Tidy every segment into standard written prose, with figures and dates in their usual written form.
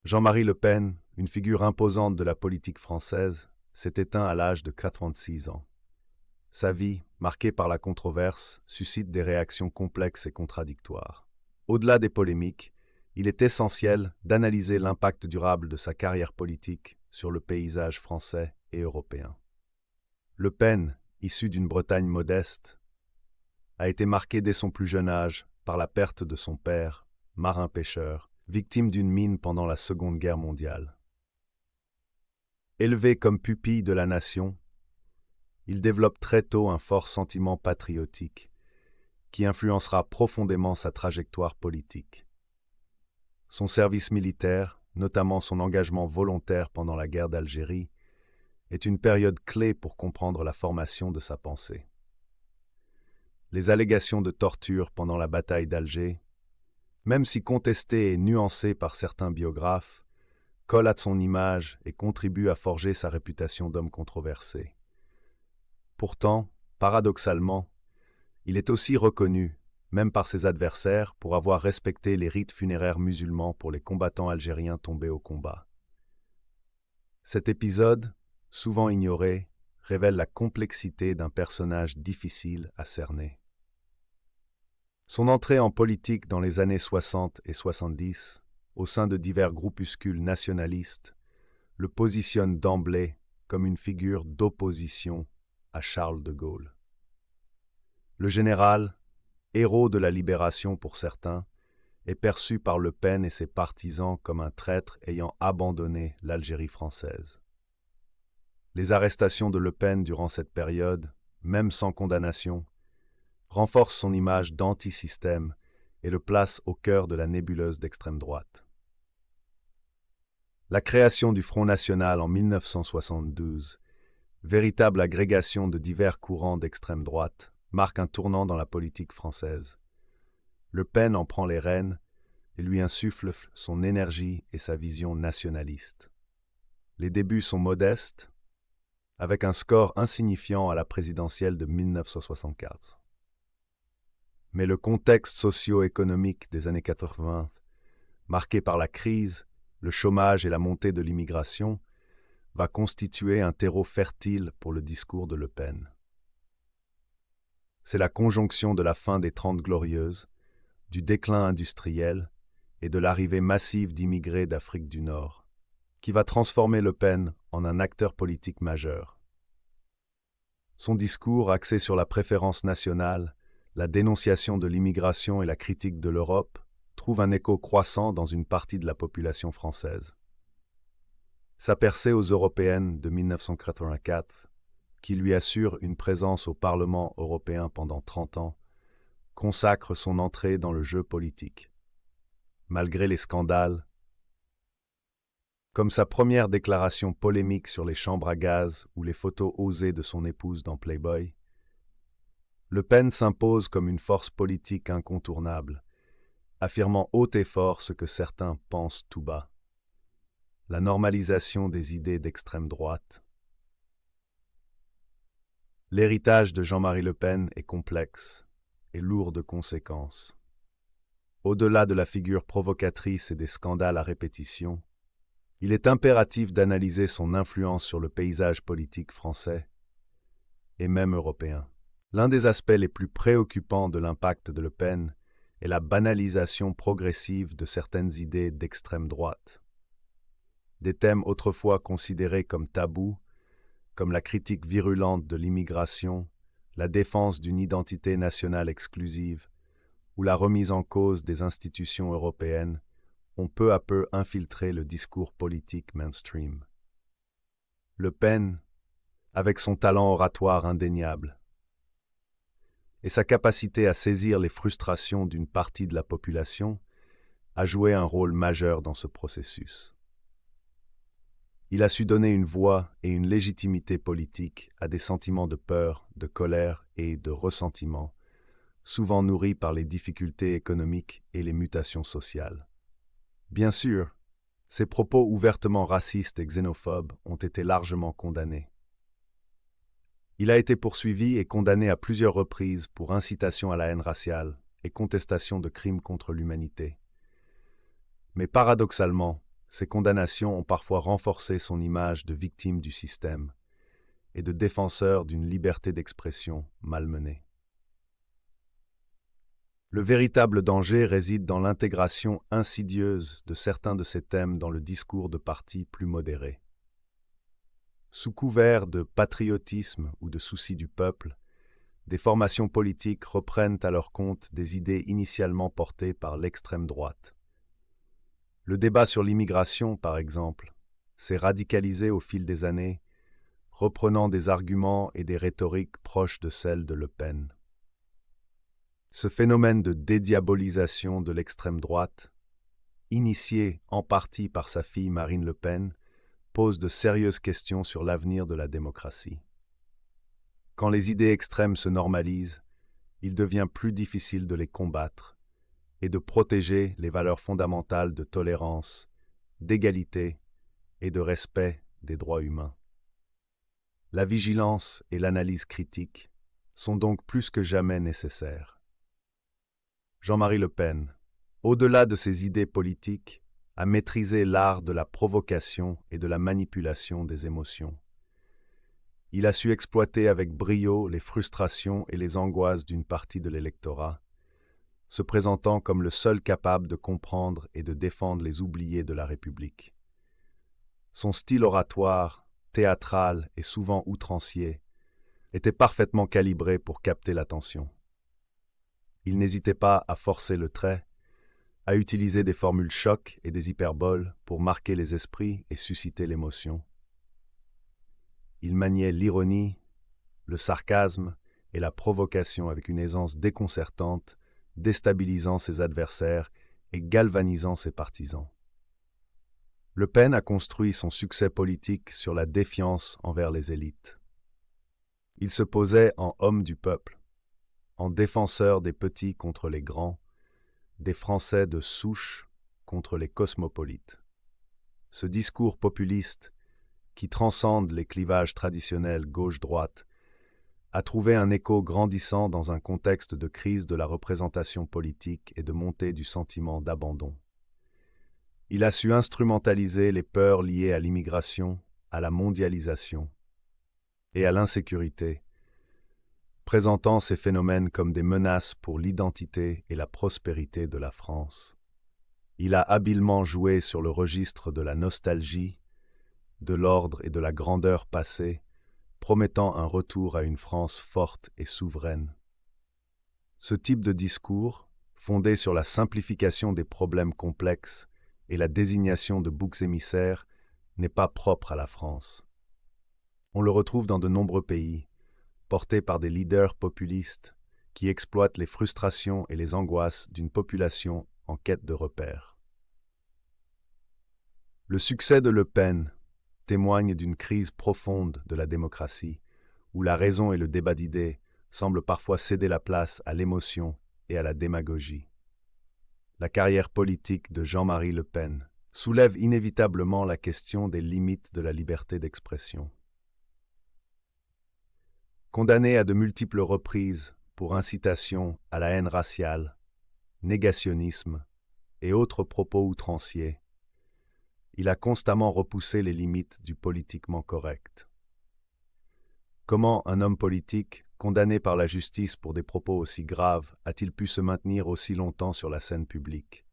Jean-Marie Le Pen, une figure imposante de la politique française, s'est éteint à l'âge de 86 ans. Sa vie, marquée par la controverse, suscite des réactions complexes et contradictoires. Au-delà des polémiques, il est essentiel d'analyser l'impact durable de sa carrière politique sur le paysage français et européen. Le Pen, issu d'une Bretagne modeste, a été marqué dès son plus jeune âge par la perte de son père, marin-pêcheur, victime d'une mine pendant la Seconde Guerre mondiale. Élevé comme pupille de la nation, il développe très tôt un fort sentiment patriotique qui influencera profondément sa trajectoire politique. Son service militaire, notamment son engagement volontaire pendant la guerre d'Algérie, est une période clé pour comprendre la formation de sa pensée. Les allégations de torture pendant la bataille d'Alger, même si contestées et nuancées par certains biographes, collent à son image et contribuent à forger sa réputation d'homme controversé. Pourtant, paradoxalement, il est aussi reconnu, même par ses adversaires, pour avoir respecté les rites funéraires musulmans pour les combattants algériens tombés au combat. Cet épisode, souvent ignoré, révèle la complexité d'un personnage difficile à cerner. Son entrée en politique dans les années 60 et 70, au sein de divers groupuscules nationalistes, le positionne d'emblée comme une figure d'opposition à Charles de Gaulle. Le général, héros de la libération pour certains, est perçu par Le Pen et ses partisans comme un traître ayant abandonné l'Algérie française. Les arrestations de Le Pen durant cette période, même sans condamnation, renforcent son image d'anti-système et le place au cœur de la nébuleuse d'extrême droite. La création du Front National en 1972, véritable agrégation de divers courants d'extrême droite, marque un tournant dans la politique française. Le Pen en prend les rênes et lui insuffle son énergie et sa vision nationaliste. Les débuts sont modestes, avec un score insignifiant à la présidentielle de 1964. Mais le contexte socio-économique des années 80, marqué par la crise, le chômage et la montée de l'immigration, va constituer un terreau fertile pour le discours de Le Pen. C'est la conjonction de la fin des Trente Glorieuses, du déclin industriel et de l'arrivée massive d'immigrés d'Afrique du Nord, qui va transformer Le Pen en un acteur politique majeur. Son discours, axé sur la préférence nationale, la dénonciation de l'immigration et la critique de l'Europe, trouve un écho croissant dans une partie de la population française. Sa percée aux européennes de 1984, qui lui assure une présence au Parlement européen pendant 30 ans, consacre son entrée dans le jeu politique. Malgré les scandales, comme sa première déclaration polémique sur les chambres à gaz ou les photos osées de son épouse dans Playboy, Le Pen s'impose comme une force politique incontournable, affirmant haut et fort ce que certains pensent tout bas: la normalisation des idées d'extrême droite. L'héritage de Jean-Marie Le Pen est complexe et lourd de conséquences. Au-delà de la figure provocatrice et des scandales à répétition, il est impératif d'analyser son influence sur le paysage politique français et même européen. L'un des aspects les plus préoccupants de l'impact de Le Pen est la banalisation progressive de certaines idées d'extrême droite. Des thèmes autrefois considérés comme tabous, comme la critique virulente de l'immigration, la défense d'une identité nationale exclusive ou la remise en cause des institutions européennes, ont peu à peu infiltré le discours politique mainstream. Le Pen, avec son talent oratoire indéniable et sa capacité à saisir les frustrations d'une partie de la population, a joué un rôle majeur dans ce processus. Il a su donner une voix et une légitimité politique à des sentiments de peur, de colère et de ressentiment, souvent nourris par les difficultés économiques et les mutations sociales. Bien sûr, ses propos ouvertement racistes et xénophobes ont été largement condamnés. Il a été poursuivi et condamné à plusieurs reprises pour incitation à la haine raciale et contestation de crimes contre l'humanité. Mais paradoxalement, Ces condamnations ont parfois renforcé son image de victime du système et de défenseur d'une liberté d'expression malmenée. Le véritable danger réside dans l'intégration insidieuse de certains de ces thèmes dans le discours de partis plus modérés. Sous couvert de patriotisme ou de souci du peuple, des formations politiques reprennent à leur compte des idées initialement portées par l'extrême droite. Le débat sur l'immigration, par exemple, s'est radicalisé au fil des années, reprenant des arguments et des rhétoriques proches de celles de Le Pen. Ce phénomène de dédiabolisation de l'extrême droite, initié en partie par sa fille Marine Le Pen, pose de sérieuses questions sur l'avenir de la démocratie. Quand les idées extrêmes se normalisent, il devient plus difficile de les combattre et de protéger les valeurs fondamentales de tolérance, d'égalité et de respect des droits humains. La vigilance et l'analyse critique sont donc plus que jamais nécessaires. Jean-Marie Le Pen, au-delà de ses idées politiques, a maîtrisé l'art de la provocation et de la manipulation des émotions. Il a su exploiter avec brio les frustrations et les angoisses d'une partie de l'électorat, se présentant comme le seul capable de comprendre et de défendre les oubliés de la République. Son style oratoire, théâtral et souvent outrancier, était parfaitement calibré pour capter l'attention. Il n'hésitait pas à forcer le trait, à utiliser des formules chocs et des hyperboles pour marquer les esprits et susciter l'émotion. Il maniait l'ironie, le sarcasme et la provocation avec une aisance déconcertante, déstabilisant ses adversaires et galvanisant ses partisans. Le Pen a construit son succès politique sur la défiance envers les élites. Il se posait en homme du peuple, en défenseur des petits contre les grands, des Français de souche contre les cosmopolites. Ce discours populiste, qui transcende les clivages traditionnels gauche-droite, a trouvé un écho grandissant dans un contexte de crise de la représentation politique et de montée du sentiment d'abandon. Il a su instrumentaliser les peurs liées à l'immigration, à la mondialisation et à l'insécurité, présentant ces phénomènes comme des menaces pour l'identité et la prospérité de la France. Il a habilement joué sur le registre de la nostalgie, de l'ordre et de la grandeur passée, promettant un retour à une France forte et souveraine. Ce type de discours, fondé sur la simplification des problèmes complexes et la désignation de boucs émissaires, n'est pas propre à la France. On le retrouve dans de nombreux pays, porté par des leaders populistes qui exploitent les frustrations et les angoisses d'une population en quête de repères. Le succès de Le Pen témoigne d'une crise profonde de la démocratie, où la raison et le débat d'idées semblent parfois céder la place à l'émotion et à la démagogie. La carrière politique de Jean-Marie Le Pen soulève inévitablement la question des limites de la liberté d'expression. Condamné à de multiples reprises pour incitation à la haine raciale, négationnisme et autres propos outranciers, il a constamment repoussé les limites du politiquement correct. Comment un homme politique, condamné par la justice pour des propos aussi graves, a-t-il pu se maintenir aussi longtemps sur la scène publique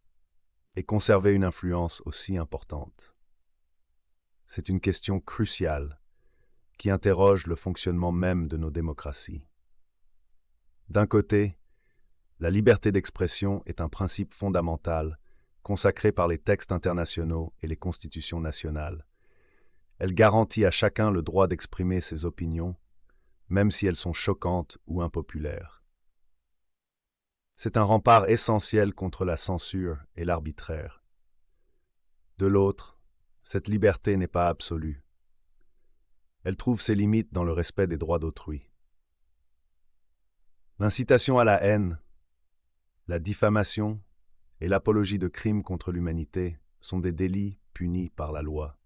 et conserver une influence aussi importante? C'est une question cruciale qui interroge le fonctionnement même de nos démocraties. D'un côté, la liberté d'expression est un principe fondamental consacré par les textes internationaux et les constitutions nationales. Elle garantit à chacun le droit d'exprimer ses opinions, même si elles sont choquantes ou impopulaires. C'est un rempart essentiel contre la censure et l'arbitraire. De l'autre, cette liberté n'est pas absolue. Elle trouve ses limites dans le respect des droits d'autrui. L'incitation à la haine, la diffamation et l'apologie de crimes contre l'humanité sont des délits punis par la loi.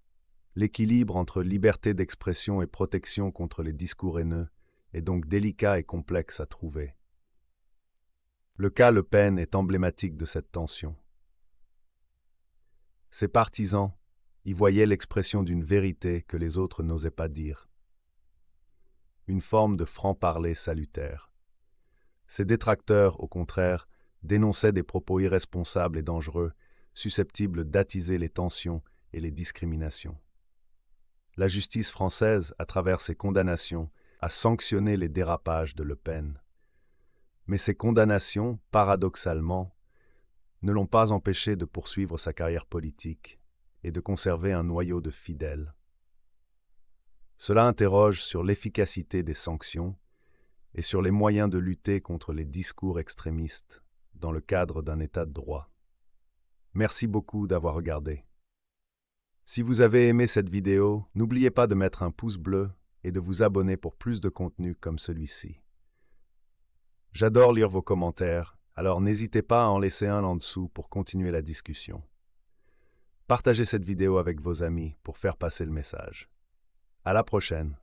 L'équilibre entre liberté d'expression et protection contre les discours haineux est donc délicat et complexe à trouver. Le cas Le Pen est emblématique de cette tension. Ses partisans, y voyaient l'expression d'une vérité que les autres n'osaient pas dire. Une forme de franc-parler salutaire. Ses détracteurs, au contraire, dénonçaient des propos irresponsables et dangereux, susceptibles d'attiser les tensions et les discriminations. La justice française, à travers ses condamnations, a sanctionné les dérapages de Le Pen. Mais ces condamnations, paradoxalement, ne l'ont pas empêché de poursuivre sa carrière politique et de conserver un noyau de fidèles. Cela interroge sur l'efficacité des sanctions et sur les moyens de lutter contre les discours extrémistes dans le cadre d'un État de droit. Merci beaucoup d'avoir regardé. Si vous avez aimé cette vidéo, n'oubliez pas de mettre un pouce bleu et de vous abonner pour plus de contenu comme celui-ci. J'adore lire vos commentaires, alors n'hésitez pas à en laisser un en dessous pour continuer la discussion. Partagez cette vidéo avec vos amis pour faire passer le message. À la prochaine.